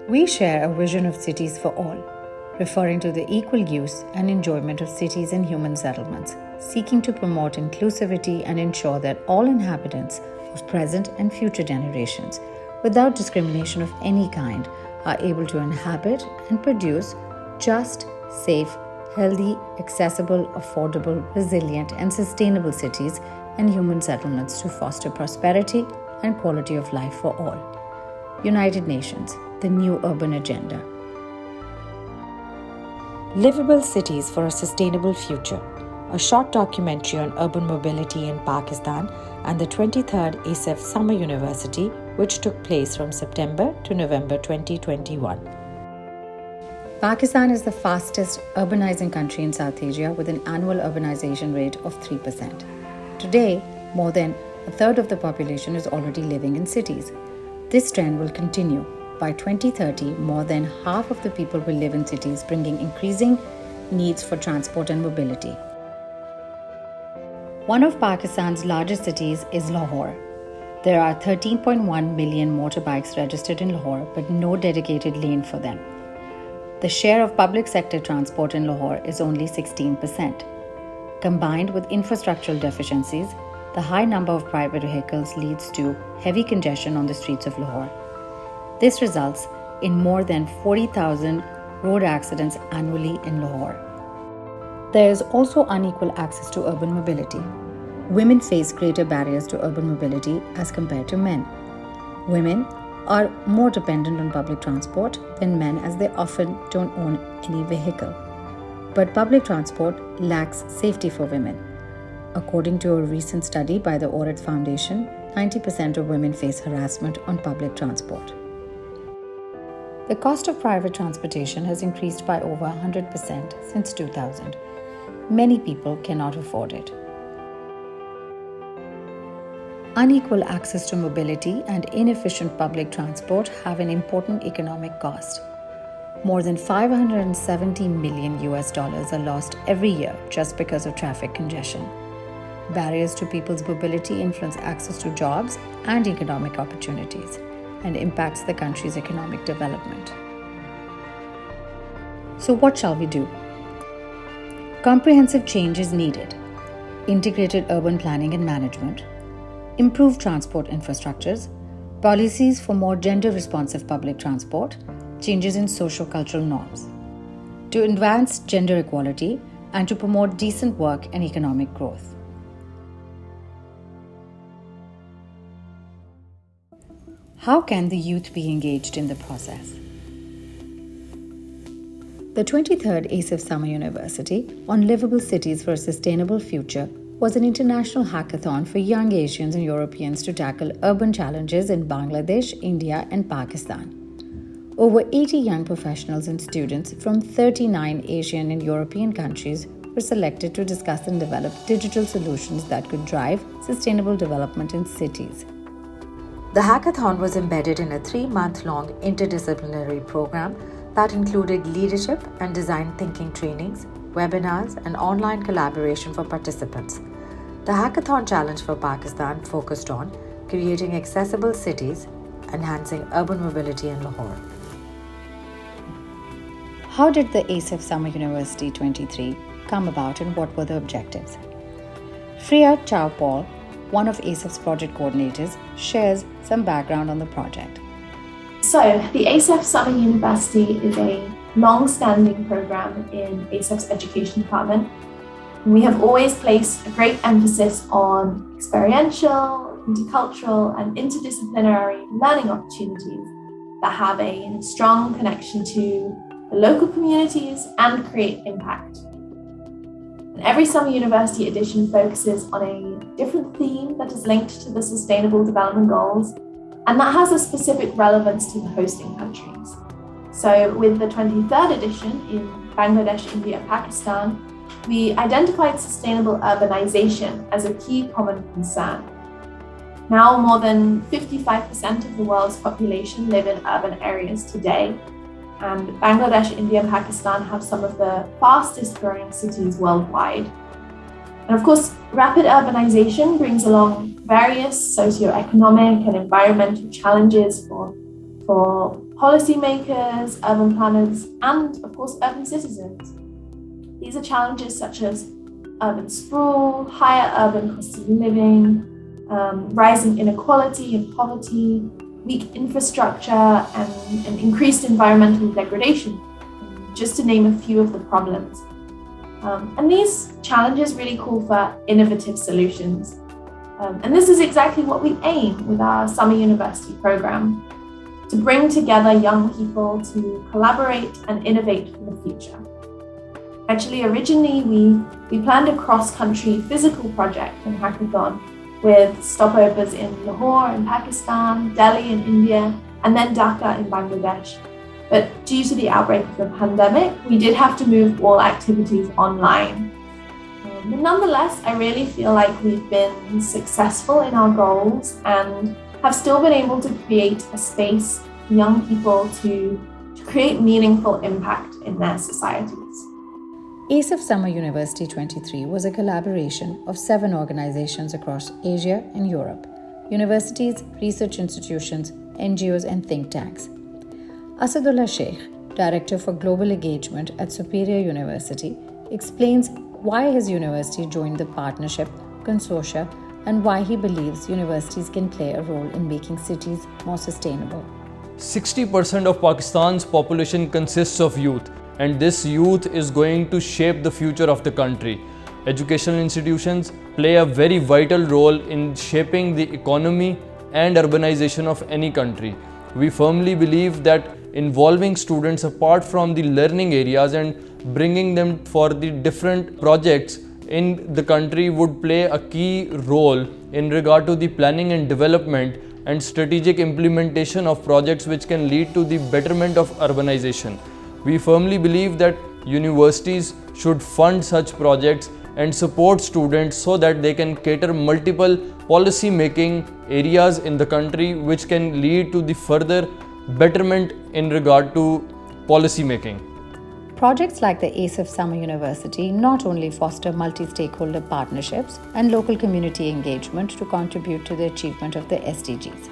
We share a vision of cities for all, referring to the equal use and enjoyment of cities and human settlements, seeking to promote inclusivity and ensure that all inhabitants of present and future generations, without discrimination of any kind, are able to inhabit and produce just, safe, healthy, accessible, affordable, resilient, and sustainable cities and human settlements to foster prosperity and quality of life for all. United Nations, the new urban agenda. Liveable Cities for a Sustainable Future, a short documentary on urban mobility in Pakistan and the 23rd ASEF Summer University, which took place from September to November 2021. Pakistan is the fastest urbanizing country in South Asia with an annual urbanization rate of 3%. Today, more than a third of the population is already living in cities. This trend will continue. By 2030, more than half of the people will live in cities, bringing increasing needs for transport and mobility. One of Pakistan's largest cities is Lahore. There are 13.1 million motorbikes registered in Lahore, but no dedicated lane for them. The share of public sector transport in Lahore is only 16%. Combined with infrastructural deficiencies, the high number of private vehicles leads to heavy congestion on the streets of Lahore. This results in more than 40,000 road accidents annually in Lahore. There is also unequal access to urban mobility. Women face greater barriers to urban mobility as compared to men. Women are more dependent on public transport than men as they often don't own any vehicle. But public transport lacks safety for women. According to a recent study by the Audit Foundation, 90% of women face harassment on public transport. The cost of private transportation has increased by over 100% since 2000. Many people cannot afford it. Unequal access to mobility and inefficient public transport have an important economic cost. More than $570 million are lost every year just because of traffic congestion. Barriers to people's mobility influence access to jobs and economic opportunities and impacts the country's economic development. So what shall we do? Comprehensive change is needed. Integrated urban planning and management, improved transport infrastructures, policies for more gender-responsive public transport, changes in socio-cultural norms, to advance gender equality and to promote decent work and economic growth. How can the youth be engaged in the process? The 23rd ASEF Summer University on Liveable Cities for a Sustainable Future was an international hackathon for young Asians and Europeans to tackle urban challenges in Bangladesh, India, and Pakistan. Over 80 young professionals and students from 39 Asian and European countries were selected to discuss and develop digital solutions that could drive sustainable development in cities. The hackathon was embedded in a 3-month-long interdisciplinary program that included leadership and design thinking trainings, webinars, and online collaboration for participants. The Hackathon Challenge for Pakistan focused on creating accessible cities, enhancing urban mobility in Lahore. How did the ASEF Summer University 23 come about and what were the objectives? Freya Chow Paul, one of ASEF's project coordinators, shares some background on the project. So, the ASEF Summer University is a long-standing program in ASEF's education department. We have always placed a great emphasis on experiential, intercultural, and interdisciplinary learning opportunities that have a strong connection to the local communities and create impact. And every Summer University edition focuses on a different theme that is linked to the Sustainable Development Goals, and that has a specific relevance to the hosting countries. So with the 23rd edition in Bangladesh, India, Pakistan, we identified sustainable urbanization as a key common concern. Now more than 55% of the world's population live in urban areas today, and Bangladesh, India, and Pakistan have some of the fastest growing cities worldwide. And of course, rapid urbanization brings along various socioeconomic and environmental challenges for for policymakers, urban planners, and of course, urban citizens. These are challenges such as urban sprawl, higher urban cost of living, rising inequality and poverty, weak infrastructure, and increased environmental degradation, just to name a few of the problems. And these challenges really call for innovative solutions. And this is exactly what we aim with our Summer University program, to bring together young people to collaborate and innovate for the future. Actually, originally, we planned a cross-country physical project and hackathon with stopovers in Lahore in Pakistan, Delhi in India, and then Dhaka in Bangladesh. But due to the outbreak of the pandemic, we did have to move all activities online. But nonetheless, I really feel like we've been successful in our goals and have still been able to create a space for young people to create meaningful impact in their societies. ASEF Summer University 23 was a collaboration of 7 organizations across Asia and Europe: universities, research institutions, NGOs, and think tanks. Asadullah Sheikh, Director for Global Engagement at Superior University, explains why his university joined the partnership consortia and why he believes universities can play a role in making cities more sustainable. 60% of Pakistan's population consists of youth, and this youth is going to shape the future of the country. Educational institutions play a very vital role in shaping the economy and urbanization of any country. We firmly believe that involving students apart from the learning areas and bringing them for the different projects in the country would play a key role in regard to the planning and development and strategic implementation of projects which can lead to the betterment of urbanization. We firmly believe that universities should fund such projects and support students so that they can cater multiple policy making areas in the country which can lead to the further betterment in regard to policy making. Projects like the ASEF Summer University not only foster multi-stakeholder partnerships and local community engagement to contribute to the achievement of the SDGs.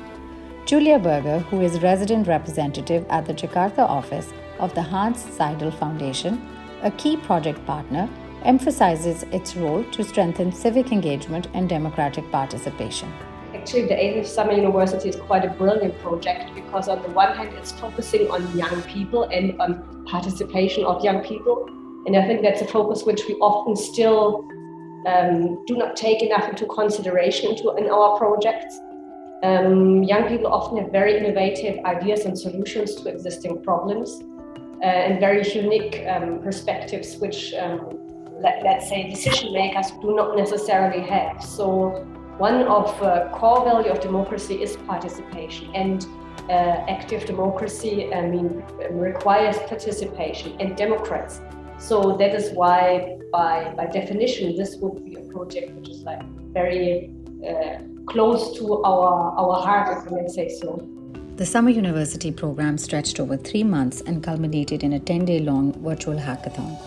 Julia Berger, who is resident representative at the Jakarta office of the Hans Seidel Foundation, a key project partner, emphasizes its role to strengthen civic engagement and democratic participation. Actually, the ASEF Summer University is quite a brilliant project because on the one hand, it's focusing on young people and on participation of young people. And I think that's a focus which we often still do not take enough into consideration in our projects. Young people often have very innovative ideas and solutions to existing problems and very unique perspectives which, let's say, decision makers do not necessarily have. So one of core value of democracy is participation, and active democracy requires participation and Democrats. So that is why, by definition, this would be a project which is like very close to our heart, if I may say so. The Summer University program stretched over 3 months and culminated in a 10-day-long virtual hackathon.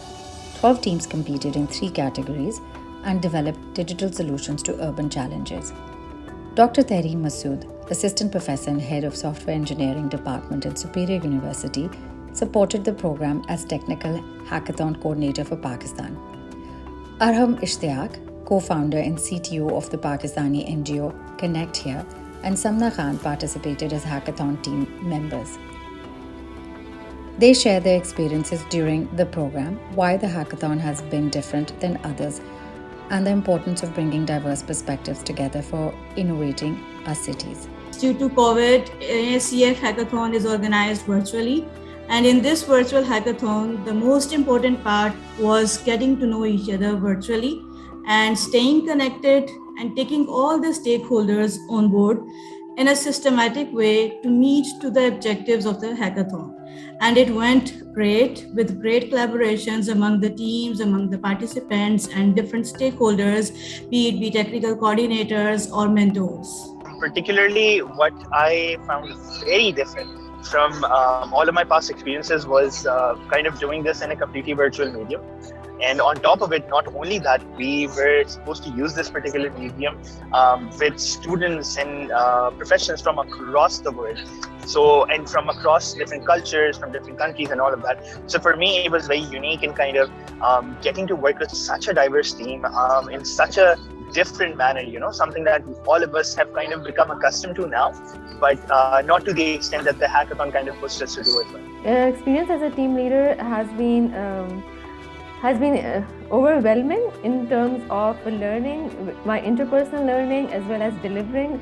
12 teams competed in 3 categories and developed digital solutions to urban challenges. Dr. Tehreem Masood, Assistant Professor and Head of Software Engineering Department at Superior University, supported the program as Technical Hackathon Coordinator for Pakistan. Arham Ishtiaq, co-founder and CTO of the Pakistani NGO Connect Here, and Samna Khan participated as Hackathon Team members. They share their experiences during the program, why the hackathon has been different than others, and the importance of bringing diverse perspectives together for innovating our cities. Due to COVID, ASEF Hackathon is organized virtually. And in this virtual hackathon, the most important part was getting to know each other virtually and staying connected and taking all the stakeholders on board in a systematic way to meet to the objectives of the hackathon. And it went great with great collaborations among the teams, among the participants and different stakeholders, be it be technical coordinators or mentors. Particularly what I found very different from all of my past experiences was kind of doing this in a completely virtual medium. And on top of it, not only that, we were supposed to use this particular medium with students and professionals from across the world. So, and from across different cultures, from different countries and all of that. So for me, it was very unique in kind of getting to work with such a diverse team in such a different manner, something that all of us have kind of become accustomed to now, but not to the extent that the hackathon kind of pushed us to do it. Experience as a team leader has been overwhelming in terms of learning, my interpersonal learning, as well as delivering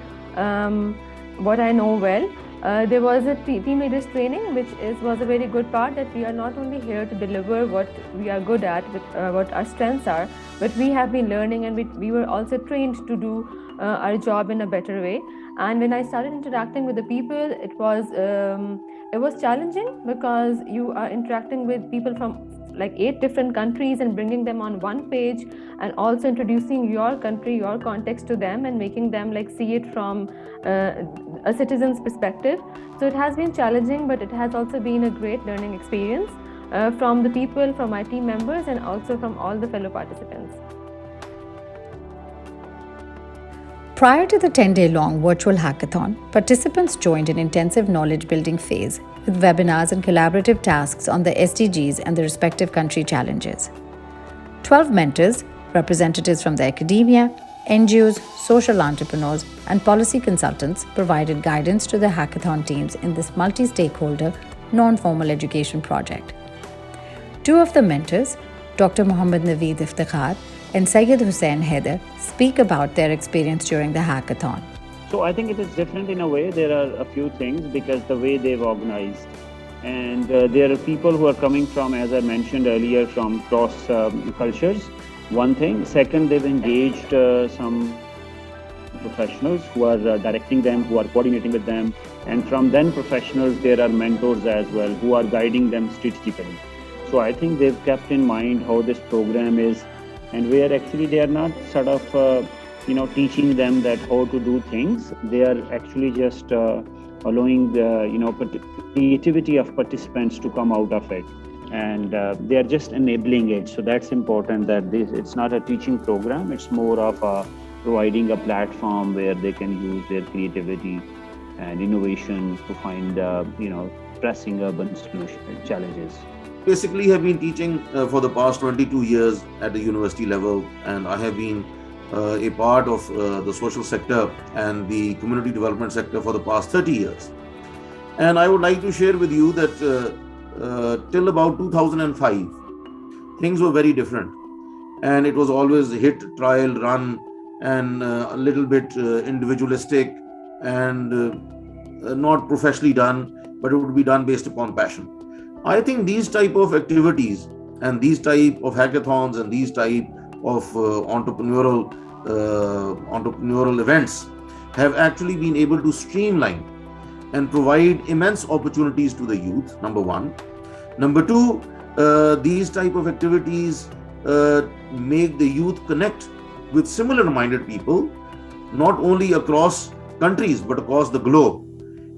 what I know well. There was a team leaders training, which was a very good part, that we are not only here to deliver what we are good at, what our strengths are, but we have been learning, and we were also trained to do our job in a better way. And when I started interacting with the people, it was challenging, because you are interacting with people from like 8 different countries and bringing them on one page, and also introducing your country, your context to them, and making them like see it from a citizen's perspective. So it has been challenging, but it has also been a great learning experience from the people, from my team members, and also from all the fellow participants. Prior to the 10-day-long virtual hackathon, participants joined an intensive knowledge-building phase with webinars and collaborative tasks on the SDGs and the respective country challenges. 12 mentors, representatives from the academia, NGOs, social entrepreneurs, and policy consultants provided guidance to the hackathon teams in this multi-stakeholder, non-formal education project. 2 of the mentors, Dr. Mohammad Naveed Iftikhar and Syed Hussain Haider, speak about their experience during the hackathon. So I think it is different in a way. There are a few things, because the way they've organized, and there are people who are coming from, as I mentioned earlier, from cross cultures. One thing. Second, they've engaged some professionals who are directing them, who are coordinating with them. And from then professionals, there are mentors as well who are guiding them strategically. So I think they've kept in mind how this program is, and where actually they are not sort of teaching them that how to do things. They are actually just allowing the creativity of participants to come out of it, and they are just enabling it. So that's important, that it's not a teaching program, it's more of providing a platform where they can use their creativity and innovation to find pressing urban challenges. Basically have been teaching for the past 22 years at the university level, and I have been a part of the social sector and the community development sector for the past 30 years. And I would like to share with you that till about 2005, things were very different. And it was always hit, trial, run, and a little bit individualistic and not professionally done, but it would be done based upon passion. I think these type of activities and these type of hackathons and these type of entrepreneurial events have actually been able to streamline and provide immense opportunities to the youth, number one. Number two, these type of activities make the youth connect with similar-minded people, not only across countries, but across the globe.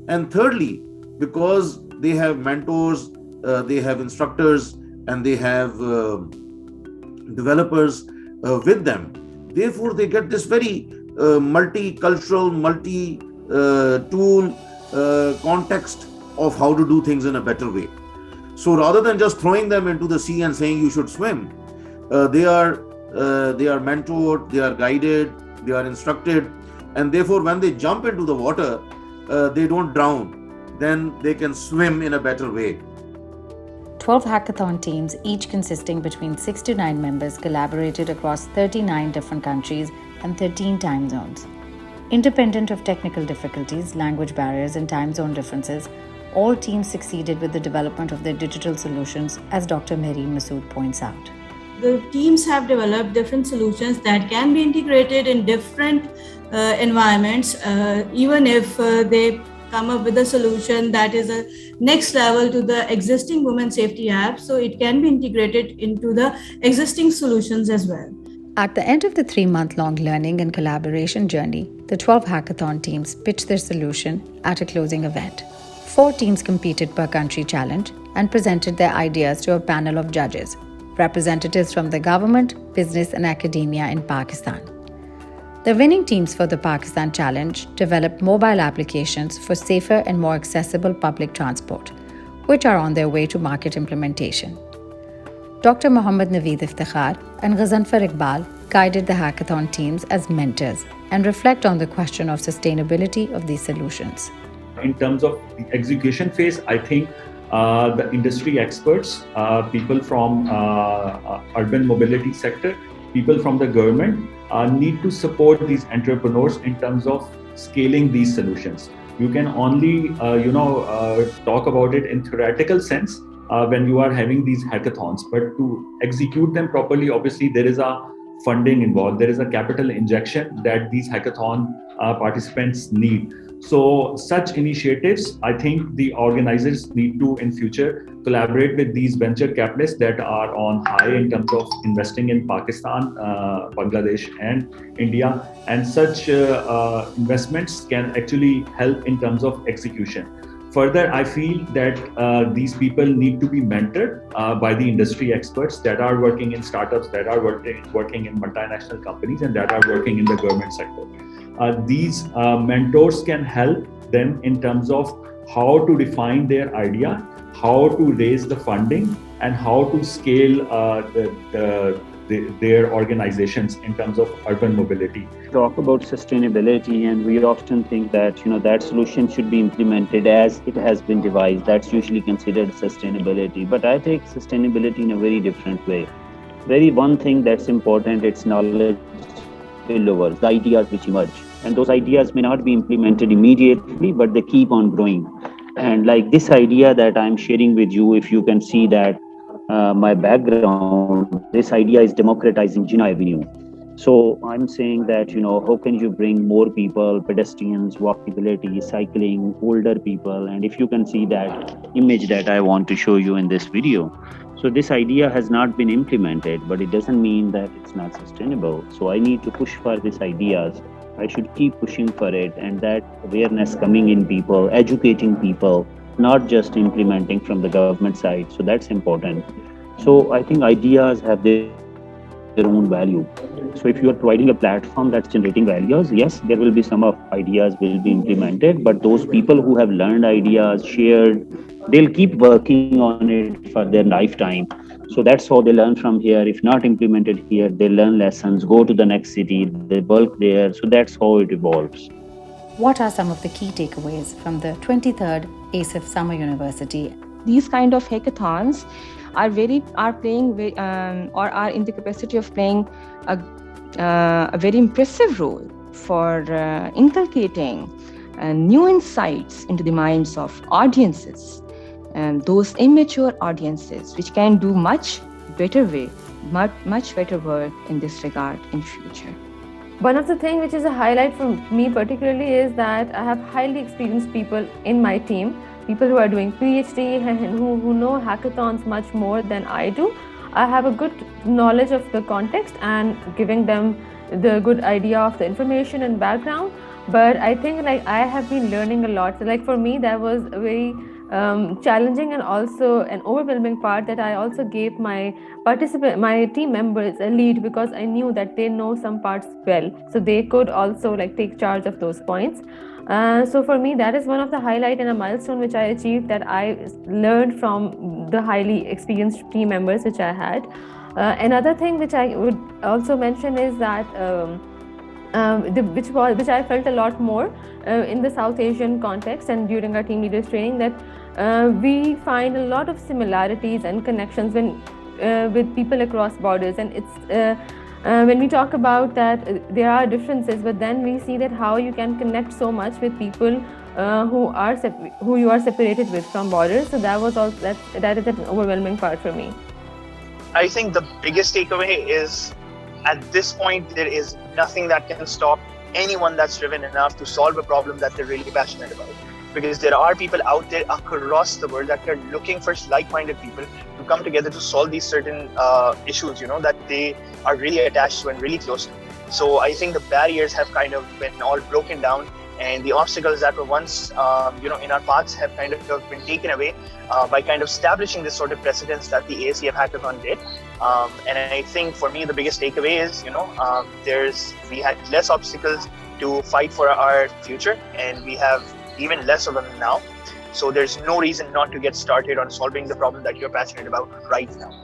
And thirdly, because they have mentors, they have instructors, and they have developers with them. Therefore, they get this very multicultural, multi-tool context of how to do things in a better way. So rather than just throwing them into the sea and saying you should swim, they are mentored, they are guided, they are instructed, and therefore when they jump into the water, they don't drown. Then they can swim in a better way. 12 hackathon teams, each consisting between 6 to 9 members, collaborated across 39 different countries and 13 time zones. Independent of technical difficulties, language barriers, and time zone differences, all teams succeeded with the development of their digital solutions, as Dr. Mehreen Masood points out. The teams have developed different solutions that can be integrated in different environments, even if they come up with a solution that is a next level to the existing women safety app, so it can be integrated into the existing solutions as well. At the end of the 3-month-long learning and collaboration journey, the 12 hackathon teams pitched their solution at a closing event. 4 teams competed per country challenge and presented their ideas to a panel of judges. representatives from the government, business, and academia in Pakistan. The winning teams for the Pakistan Challenge developed mobile applications for safer and more accessible public transport, which are on their way to market implementation. Dr. Mohammad Naveed Iftikhar and Ghazanfar Iqbal guided the hackathon teams as mentors and reflect on the question of sustainability of these solutions. In terms of the execution phase, I think the industry experts, people from urban mobility sector, people from the government need to support these entrepreneurs in terms of scaling these solutions. You can only, talk about it in theoretical sense when you are having these hackathons, but to execute them properly, obviously there is a funding involved, there is a capital injection that these hackathon participants need. So such initiatives, I think the organizers need to in future collaborate with these venture capitalists that are on high in terms of investing in Pakistan, Bangladesh and India, and such investments can actually help in terms of execution. Further, I feel that these people need to be mentored by the industry experts that are working in startups, that are working in multinational companies, and that are working in the government sector. These mentors can help them in terms of how to define their idea, how to raise the funding, and how to scale their organizations in terms of urban mobility. Talk about sustainability, and we often think that that solution should be implemented as it has been devised. That's usually considered sustainability, but I take sustainability in a very different way. One thing that's important, it's knowledge spillovers, the ideas which emerge, and those ideas may not be implemented immediately, but they keep on growing. And like this idea that I'm sharing with you, if you can see that my background, this idea is democratizing Jinnah Avenue. So I'm saying that, how can you bring more people, pedestrians, walkability, cycling, older people, and if you can see that image that I want to show you in this video. So this idea has not been implemented, but it doesn't mean that it's not sustainable. So I need to push for these ideas. I should keep pushing for it, and that awareness coming in people, educating people, not just implementing from the government side. So that's important. So I think ideas have their own value. So if you are providing a platform that's generating values, yes, there will be some of ideas will be implemented, but those people who have learned ideas, shared, they'll keep working on it for their lifetime. So that's how they learn from here. If not implemented here, they learn lessons, go to the next city, they work there. So that's how it evolves. What are some of the key takeaways from the 23rd ASEF Summer University? These kind of hackathons are playing or are in the capacity of playing a very impressive role for inculcating new insights into the minds of audiences, and those immature audiences which can do much better work in this regard in future. One of the things which is a highlight for me particularly is that I have highly experienced people in my team, people who are doing PhD and who know hackathons much more than I do. I have a good knowledge of the context and giving them the good idea of the information and background. But I think I have been learning a lot. So for me, that was a very challenging and also an overwhelming part, that I also gave my team members a lead, because I knew that they know some parts well, so they could also take charge of those points. So for me, that is one of the highlight and a milestone which I achieved, that I learned from the highly experienced team members which I had. Another thing which I would also mention is that which I felt a lot more in the South Asian context and during our team leaders training, that we find a lot of similarities and connections with people across borders, and it's when we talk about that there are differences, but then we see that how you can connect so much with people who you are separated with from borders. So that is an overwhelming part for me. I think the biggest takeaway is, at this point, there is nothing that can stop anyone that's driven enough to solve a problem that they're really passionate about. Because there are people out there across the world that are looking for like-minded people to come together to solve these certain issues, that they are really attached to and really close to. So I think the barriers have kind of been all broken down, and the obstacles that were once in our paths have kind of been taken away by kind of establishing this sort of precedence that the ASEF Hackathon did. And I think for me the biggest takeaway is we had less obstacles to fight for our future, and we have even less of them now. So there's no reason not to get started on solving the problem that you're passionate about right now.